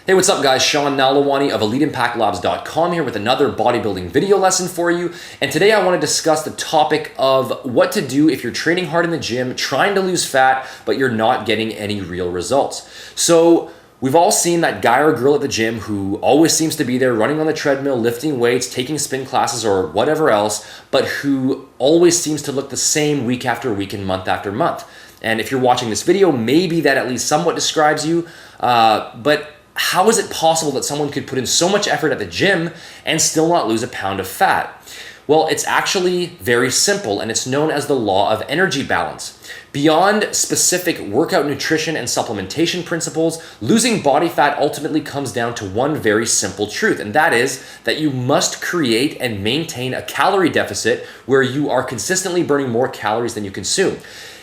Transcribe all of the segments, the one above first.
Hey, what's up guys? Sean Nalawani of EliteImpactLabs.com here with another bodybuilding video lesson for you. And today I want to discuss the topic of what to do if you're training hard in the gym, trying to lose fat, but you're not getting any real results. So we've all seen that guy or girl at the gym who always seems to be there running on the treadmill, lifting weights, taking spin classes or whatever else, but who always seems to look the same week after week and month after month. And if you're watching this video, maybe that at least somewhat describes you, but how is it possible that someone could put in so much effort at the gym and still not lose a pound of fat? Well, it's actually very simple, and it's known as the law of energy balance. Beyond specific workout nutrition and supplementation principles, losing body fat ultimately comes down to one very simple truth, and that is that you must create and maintain a calorie deficit where you are consistently burning more calories than you consume.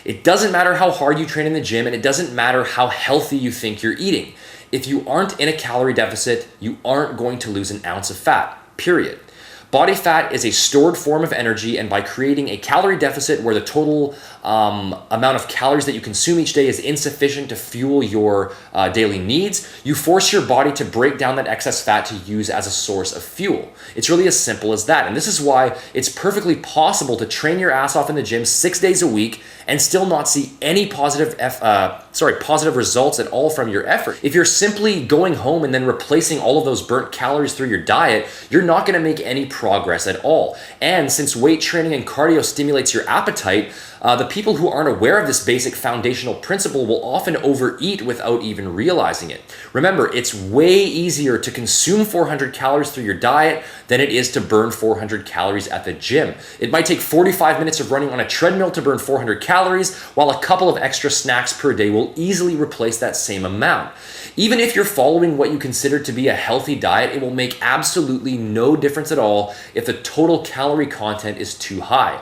It doesn't matter how hard you train in the gym, and it doesn't matter how healthy you think you're eating. If you aren't in a calorie deficit, you aren't going to lose an ounce of fat, period. Body fat is a stored form of energy, and by creating a calorie deficit where the total amount of calories that you consume each day is insufficient to fuel your daily needs, you force your body to break down that excess fat to use as a source of fuel. It's really as simple as that, and this is why it's perfectly possible to train your ass off in the gym 6 days a week and still not see any positive results at all from your effort. If you're simply going home and then replacing all of those burnt calories through your diet, you're not going to make any progress at all. And since weight training and cardio stimulates your appetite, the people who aren't aware of this basic foundational principle will often overeat without even realizing it. Remember, it's way easier to consume 400 calories through your diet than it is to burn 400 calories at the gym. It might take 45 minutes of running on a treadmill to burn 400 calories, while a couple of extra snacks per day will easily replace that same amount. Even if you're following what you consider to be a healthy diet, it will make absolutely no difference at all if the total calorie content is too high.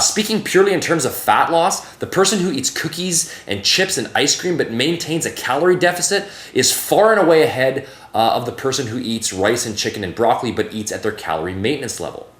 Speaking purely in terms of fat loss, the person who eats cookies and chips and ice cream but maintains a calorie deficit is far and away ahead of the person who eats rice and chicken and broccoli but eats at their calorie maintenance level.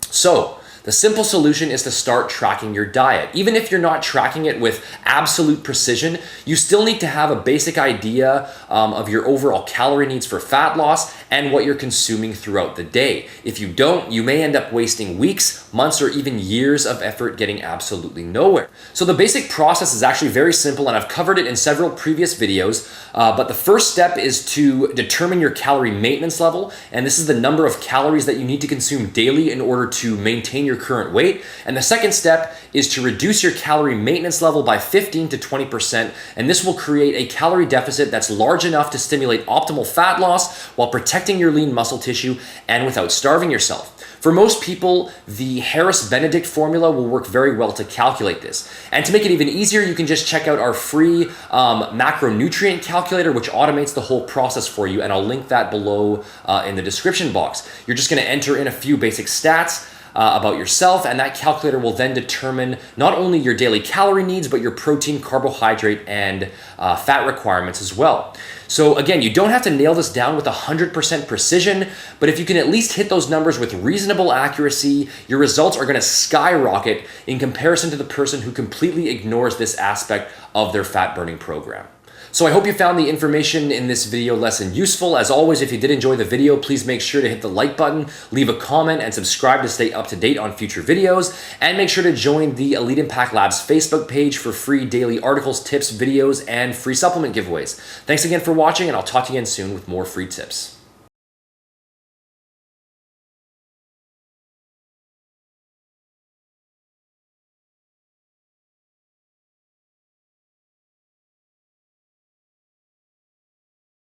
So, the simple solution is to start tracking your diet. Even if you're not tracking it with absolute precision, you still need to have a basic idea of your overall calorie needs for fat loss and what you're consuming throughout the day. If you don't, you may end up wasting weeks, months, or even years of effort getting absolutely nowhere. So the basic process is actually very simple, and I've covered it in several previous videos, but the first step is to determine your calorie maintenance level, and this is the number of calories that you need to consume daily in order to maintain your current weight. And the second step is to reduce your calorie maintenance level by 15 to 20%, and this will create a calorie deficit that's large enough to stimulate optimal fat loss while protecting your lean muscle tissue and without starving yourself. For most people, the Harris-Benedict formula will work very well to calculate this. And to make it even easier, you can just check out our free macronutrient calculator, which automates the whole process for you, and I'll link that below in the description box. You're just going to enter in a few basic stats about yourself, and that calculator will then determine not only your daily calorie needs, but your protein, carbohydrate, and fat requirements as well. So again, you don't have to nail this down with 100% precision, but if you can at least hit those numbers with reasonable accuracy, your results are going to skyrocket in comparison to the person who completely ignores this aspect of their fat burning program. So I hope you found the information in this video lesson useful. As always, if you did enjoy the video, please make sure to hit the like button, leave a comment, and subscribe to stay up to date on future videos. And make sure to join the Elite Impact Labs Facebook page for free daily articles, tips, videos, and free supplement giveaways. Thanks again for watching, and I'll talk to you again soon with more free tips.